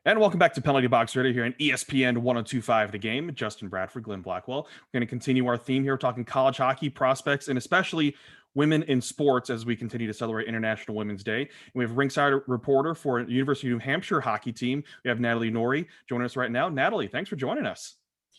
And welcome back to Penalty Box Radio here on ESPN 1025 The Game. Justin Bradford, Glenn Blackwell. We're going to continue our theme here, talking college hockey prospects and especially women in sports as we continue to celebrate International Women's Day. And we have ringside reporter for the University of New Hampshire hockey team. We have Natalie Noury joining us right now. Natalie, thanks for joining us.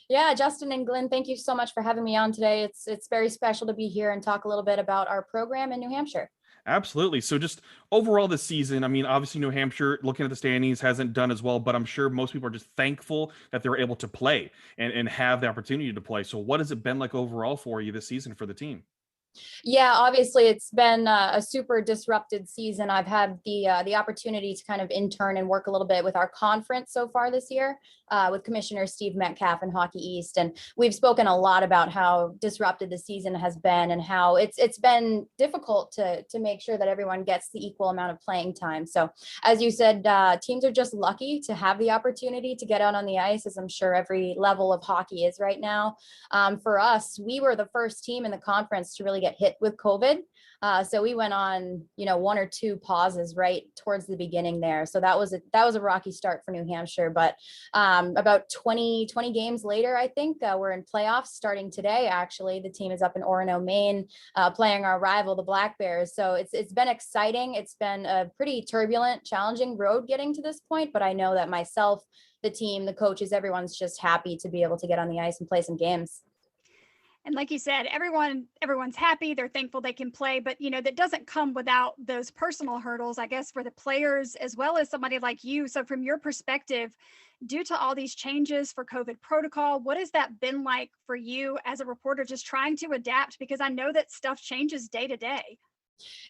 Yeah, Justin and Glenn, thank you so much for having me on today. It's very special to be here and talk a little bit about our program in New Hampshire. Absolutely. So just overall this season, I mean, obviously New Hampshire, looking at the standings, hasn't done as well, but I'm sure most people are just thankful that they're able to play and have the opportunity to play. So what has it been like overall for you this season for the team? Yeah, obviously it's been a super disrupted season. I've had the opportunity to kind of intern and work a little bit with our conference so far this year with Commissioner Steve Metcalf and Hockey East, and we've spoken a lot about how disrupted the season has been and how it's been difficult to make sure that everyone gets the equal amount of playing time. So, as you said, teams are just lucky to have the opportunity to get out on the ice, as I'm sure every level of hockey is right now. For us, we were the first team in the conference to really get hit with COVID. So we went on, one or two pauses right towards the beginning there. So that was a rocky start for New Hampshire. But about 20 games later, I think we're in playoffs starting today. Actually, the team is up in Orono, Maine, playing our rival, the Black Bears. So it's been exciting. It's been a pretty turbulent, challenging road getting to this point. But I know that myself, the team, the coaches, everyone's just happy to be able to get on the ice and play some games. And like you said, everyone's happy. They're thankful they can play, but that doesn't come without those personal hurdles, I guess, for the players as well as somebody like you. So from your perspective, due to all these changes for COVID protocol, what has that been like for you as a reporter, just trying to adapt? Because I know that stuff changes day to day.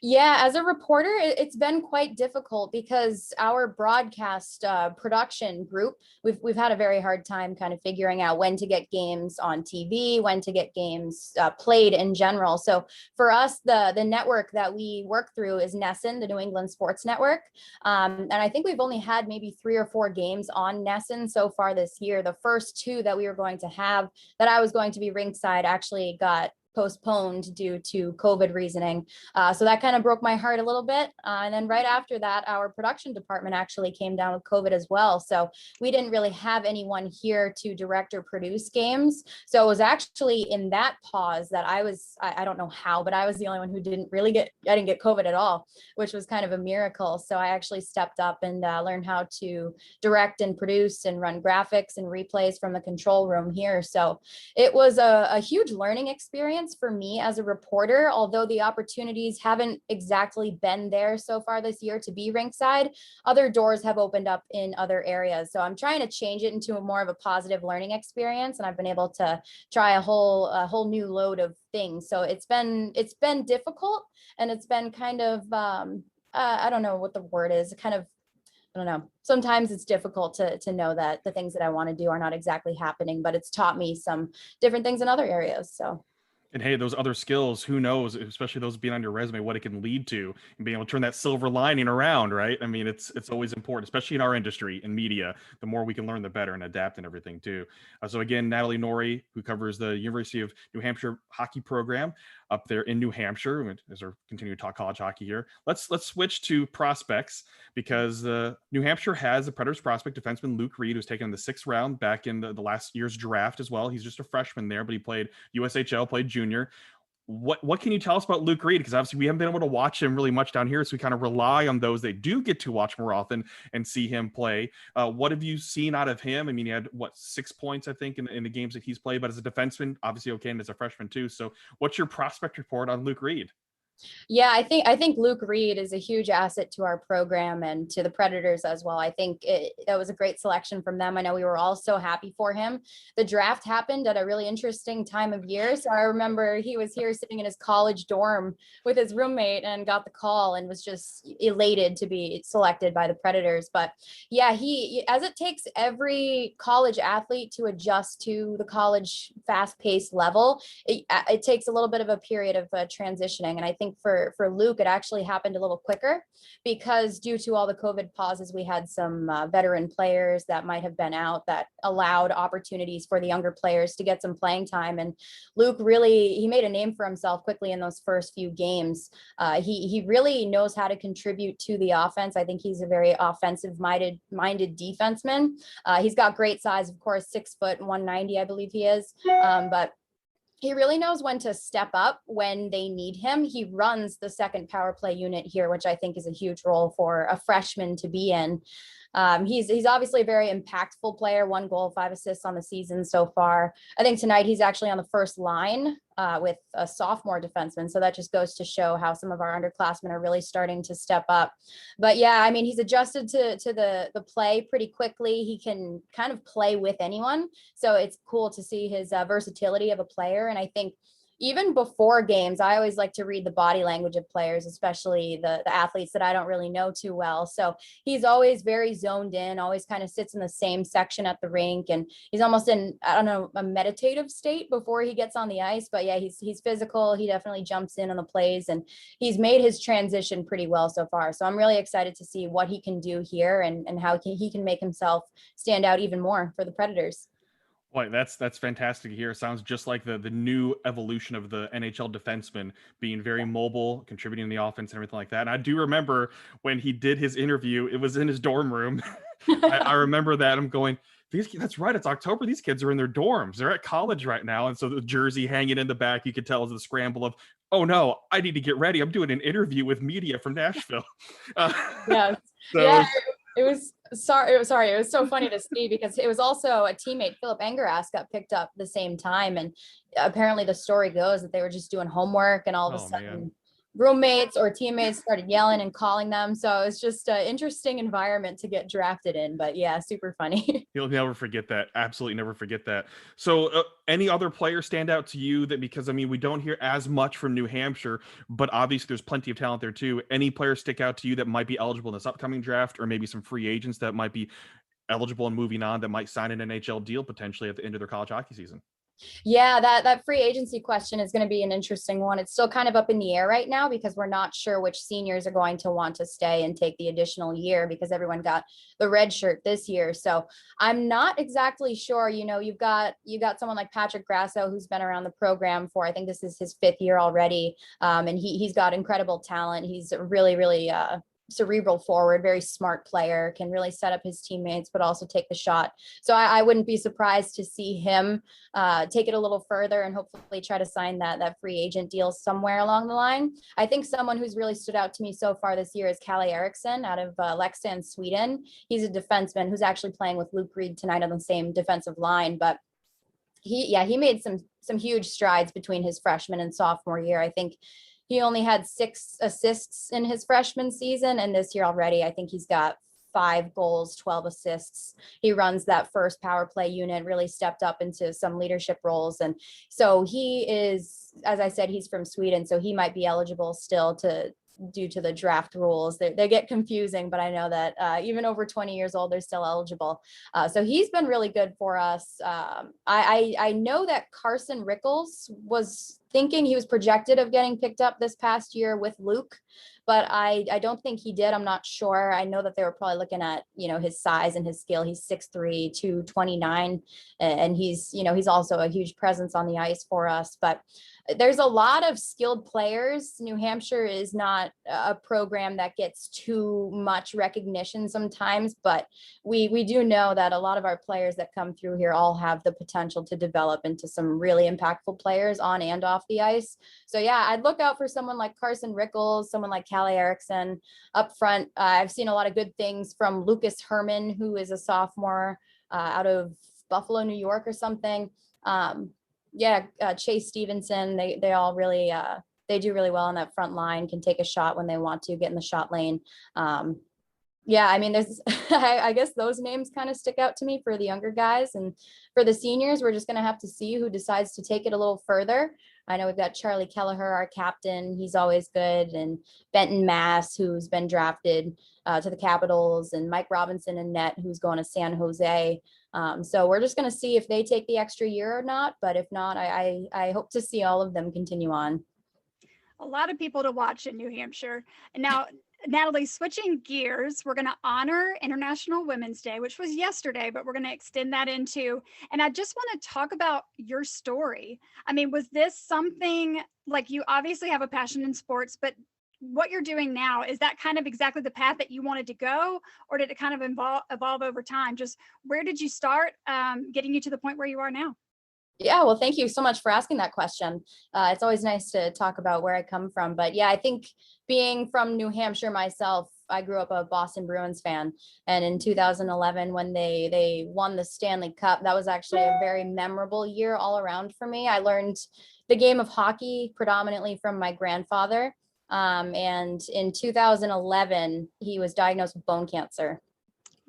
Yeah, as a reporter, it's been quite difficult because our broadcast production group, we've had a very hard time kind of figuring out when to get games on TV, when to get games played in general. So for us, the network that we work through is NESN, the New England Sports Network. And I think we've only had maybe 3 or 4 games on NESN so far this year. The first 2 that we were going to have, that I was going to be ringside, actually got postponed due to COVID reasoning. So that kind of broke my heart a little bit. And then right after that, our production department actually came down with COVID as well. So we didn't really have anyone here to direct or produce games. So it was actually in that pause that I don't know how, but I was the only one who didn't get COVID at all, which was kind of a miracle. So I actually stepped up and learned how to direct and produce and run graphics and replays from the control room here. So it was a huge learning experience for me as a reporter, although the opportunities haven't exactly been there so far this year to be rinkside. Other doors have opened up in other areas. So I'm trying to change it into more of a positive learning experience. And I've been able to try a whole new load of things. So it's been difficult, and it's been kind of, I don't know what the word is, kind of, I don't know. Sometimes it's difficult to know that the things that I want to do are not exactly happening, but it's taught me some different things in other areas. So. And hey, those other skills, who knows, especially those being on your resume, what it can lead to and being able to turn that silver lining around, right? I mean, it's always important, especially in our industry, in media. The more we can learn, the better, and adapt and everything too. So again, Natalie Noury, who covers the University of New Hampshire hockey program up there in New Hampshire, as we're continuing to talk college hockey here. Let's switch to prospects, because New Hampshire has a Predators prospect, defenseman Luke Reid, who's taken in the 6th round back in the last year's draft as well. He's just a freshman there, but he played USHL, played junior. What can you tell us about Luke Reid? Because obviously we haven't been able to watch him really much down here, so we kind of rely on those that do get to watch more often and see him play. What have you seen out of him? I mean, he had 6 points, I think, in the games that he's played, but as a defenseman, obviously okay, and as a freshman too. So what's your prospect report on Luke Reid? Yeah, I think Luke Reid is a huge asset to our program and to the Predators as well. I think that was a great selection from them. I know we were all so happy for him. The draft happened at a really interesting time of year. So I remember he was here sitting in his college dorm with his roommate and got the call and was just elated to be selected by the Predators. But yeah, as it takes every college athlete to adjust to the college fast-paced level, it takes a little bit of a period of transitioning. And I think think for Luke, it actually happened a little quicker because due to all the COVID pauses, we had some veteran players that might have been out that allowed opportunities for the younger players to get some playing time. And Luke really, he made a name for himself quickly in those first few games. He really knows how to contribute to the offense. I think he's a very offensive minded defenseman. He's got great size, of course, 6 foot 190, I believe he is. But he really knows when to step up when they need him. He runs the second power play unit here, which I think is a huge role for a freshman to be in. He's obviously a very impactful player, 1 goal, 5 assists on the season so far. I think tonight he's actually on the first line with a sophomore defenseman. So that just goes to show how some of our underclassmen are really starting to step up. But yeah, I mean, he's adjusted to the play pretty quickly. He can kind of play with anyone. So it's cool to see his versatility of a player. And I think even before games, I always like to read the body language of players, especially the athletes that I don't really know too well. So he's always very zoned in, always kind of sits in the same section at the rink. And he's almost in, I don't know, a meditative state before he gets on the ice. But yeah, he's physical. He definitely jumps in on the plays and he's made his transition pretty well so far. So I'm really excited to see what he can do here and how he can make himself stand out even more for the Predators. Boy, that's fantastic to hear. Sounds just like the new evolution of the NHL defenseman being very mobile, contributing to the offense and everything like that. And I do remember when he did his interview, it was in his dorm room. I remember that. I'm going, that's right. It's October. These kids are in their dorms. They're at college right now. And so the jersey hanging in the back, you could tell is the scramble of, oh no, I need to get ready. I'm doing an interview with media from Nashville. Yeah. So yeah. It was so funny to see because it was also a teammate, Philip Engerass, got picked up the same time. And apparently the story goes that they were just doing homework and all of a sudden roommates or teammates started yelling and calling them. So it's just an interesting environment to get drafted in, but yeah, super funny. You'll never forget that. Absolutely never forget that. So any other players stand out to you that, because I mean, we don't hear as much from New Hampshire, but obviously there's plenty of talent there too. Any players stick out to you that might be eligible in this upcoming draft, or maybe some free agents that might be eligible and moving on that might sign an NHL deal potentially at the end of their college hockey season? Yeah, that free agency question is going to be an interesting one. It's still kind of up in the air right now because we're not sure which seniors are going to want to stay and take the additional year because everyone got the red shirt this year. So I'm not exactly sure. You know, you've got someone like Patrick Grasso who's been around the program for, I think this is his 5th year already, and he's got incredible talent. He's really cerebral forward, very smart player, can really set up his teammates, but also take the shot. So I wouldn't be surprised to see him take it a little further and hopefully try to sign that free agent deal somewhere along the line. I think someone who's really stood out to me so far this year is Kalle Eriksson out of Leksand, Sweden. He's a defenseman who's actually playing with Luke Reid tonight on the same defensive line, but he made some huge strides between his freshman and sophomore year. I think he only had 6 assists in his freshman season, and this year already, I think he's got 5 goals, 12 assists. He runs that first power play unit, really stepped up into some leadership roles. And so he is, as I said, he's from Sweden, so he might be eligible still due to the draft rules. They get confusing, but I know that even over 20 years old, they're still eligible. So he's been really good for us. I know that Carson Rickles was thinking he was projected of getting picked up this past year with Luke, but I don't think he did. I'm not sure. I know that they were probably looking at, his size and his skill. He's 6'3", 229, and he's also a huge presence on the ice for us. But there's a lot of skilled players. New Hampshire is not a program that gets too much recognition sometimes, but we do know that a lot of our players that come through here all have the potential to develop into some really impactful players on and off the ice. So yeah, I'd look out for someone like Carson Rickles, someone like Kalle Eriksson up front. I've seen a lot of good things from Lucas Herman, who is a sophomore out of Buffalo, New York or something. Chase Stevenson, they all really, they do really well on that front line, can take a shot when they want to, get in the shot lane. I mean, there's, I guess those names kind of stick out to me for the younger guys. And for the seniors, we're just going to have to see who decides to take it a little further. I know we've got Charlie Kelleher, our captain. He's always good. And Benton Mass, who's been drafted to the Capitals, and Mike Robinson in net, who's going to San Jose. So we're just going to see if they take the extra year or not. But if not, I hope to see all of them continue on. a lot of people to watch in New Hampshire. And now, Natalie, switching gears, we're going to honor International Women's Day, which was yesterday, but we're going to extend that into, and I just want to talk about your story. I mean, was this something like, you obviously have a passion in sports, but what you're doing now, is that kind of exactly the path that you wanted to go, or did it kind of evolve over time? Just where did you start getting you to the point where you are now? Yeah, well, thank you so much for asking that question. It's always nice to talk about where I come from. But yeah, I think being from New Hampshire myself, I grew up a Boston Bruins fan. And in 2011, when they won the Stanley Cup, that was actually a very memorable year all around for me. I learned the game of hockey predominantly from my grandfather. And in 2011, he was diagnosed with bone cancer.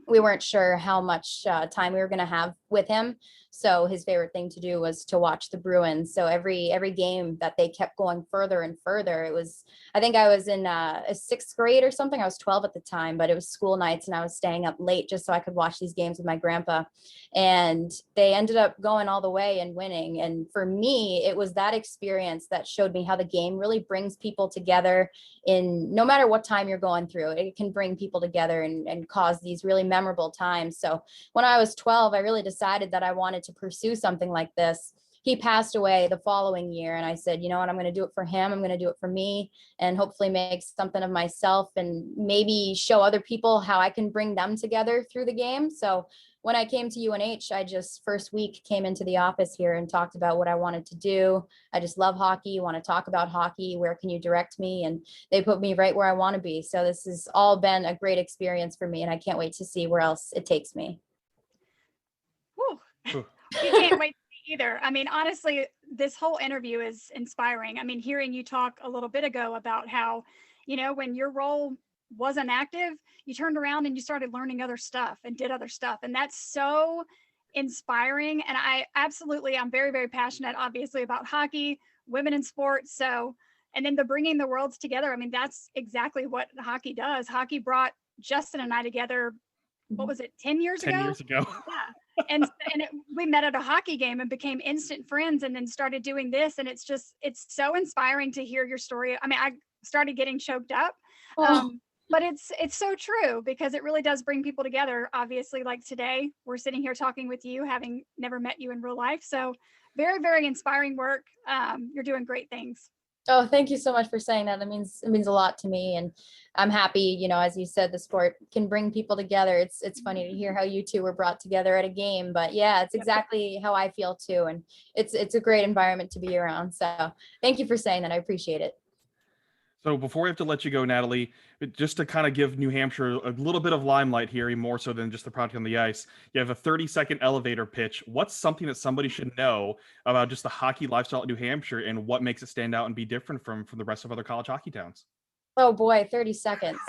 We weren't sure how much time we were going to have with him. So his favorite thing to do was to watch the Bruins. So every game that they kept going further and further, it was, I think I was in a 6th grade or something. I was 12 at the time, but it was school nights and I was staying up late just so I could watch these games with my grandpa. And they ended up going all the way and winning. And for me, it was that experience that showed me how the game really brings people together in no matter what time you're going through. It can bring people together and cause these really memorable times. So when I was 12, I really decided that I wanted to pursue something like this. He passed away the following year, and I said, you know what, I'm going to do it for him. I'm going to do it for me, and hopefully make something of myself and maybe show other people how I can bring them together through the game. So when I came to UNH, I just first week came into the office here and talked about what I wanted to do. I just love hockey, want to talk about hockey. Where can you direct me? And they put me right where I want to be. So this has all been a great experience for me, and I can't wait to see where else it takes me. Whew. You can't wait either. I mean, honestly, this whole interview is inspiring. I mean, hearing you talk a little bit ago about how, you know, when your role wasn't active, you turned around and you started learning other stuff and did other stuff. And that's so inspiring. And I'm very, very passionate, obviously, about hockey, women in sports. So, and then the bringing the worlds together. I mean, that's exactly what hockey does. Hockey brought Justin and I together. What was it, 10 years ago? 10 years ago. Yeah. We met at a hockey game and became instant friends, and then started doing this. And it's so inspiring to hear your story. I mean, I started getting choked up. But it's so true, because it really does bring people together. Obviously, like today, we're sitting here talking with you, having never met you in real life. So very, very inspiring work. You're doing great things. Oh, thank you so much for saying that. It means a lot to me, and I'm happy, you know, as you said, the sport can bring people together. It's funny to hear how you two were brought together at a game, but yeah, it's exactly how I feel too. And it's a great environment to be around. So thank you for saying that. I appreciate it. So before we have to let you go, Natalie, just to kind of give New Hampshire a little bit of limelight here, even more so than just the product on the ice, you have a 30-second elevator pitch. What's something that somebody should know about just the hockey lifestyle at New Hampshire, and what makes it stand out and be different from the rest of other college hockey towns? Oh boy, 30 seconds.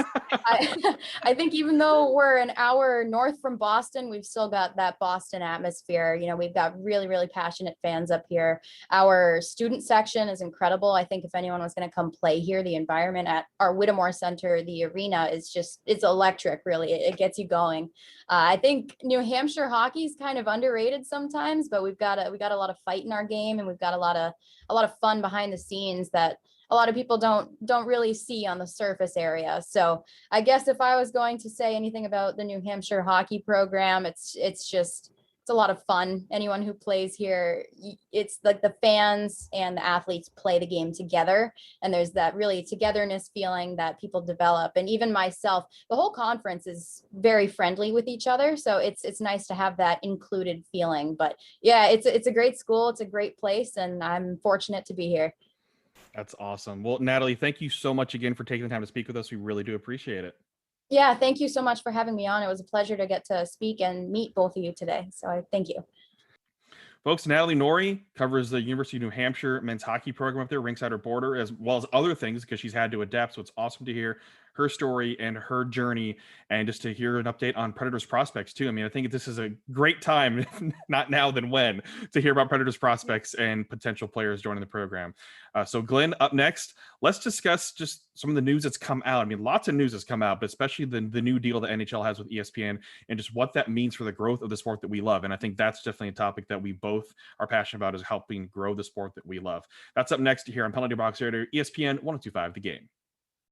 I think even though we're an hour north from Boston, we've still got that Boston atmosphere. You know, we've got really, really passionate fans up here. Our student section is incredible. I think if anyone was going to come play here, the environment at our Whittemore Center, the arena is it's electric, really. It gets you going. I think New Hampshire hockey is kind of underrated sometimes, but we got a lot of fight in our game, and we've got a lot of fun behind the scenes that a lot of people don't really see on the surface area. So I guess if I was going to say anything about the New Hampshire hockey program, it's a lot of fun. Anyone who plays here, it's like the fans and the athletes play the game together, and there's that really togetherness feeling that people develop. And even myself, the whole conference is very friendly with each other, so it's nice to have that included feeling. But yeah, it's a great school, it's a great place, and I'm fortunate to be here. That's awesome. Well, Natalie, thank you so much again for taking the time to speak with us. We really do appreciate it. Yeah, thank you so much for having me on. It was a pleasure to get to speak and meet both of you today. So I thank you. Folks, Natalie Noury covers the University of New Hampshire men's hockey program up there, rinkside reporter, as well as other things, because she's had to adapt. So it's awesome to hear her story and her journey, and just to hear an update on Predators prospects too. I mean, I think this is a great time, not now then when, to hear about Predators prospects and potential players joining the program. So Glenn, up next, let's discuss just some of the news that's come out. I mean, lots of news has come out, but especially the new deal the NHL has with ESPN and just what that means for the growth of the sport that we love. And I think that's definitely a topic that we both are passionate about, is helping grow the sport that we love. That's up next here on Penalty Box Radio, ESPN 102.5 The Game.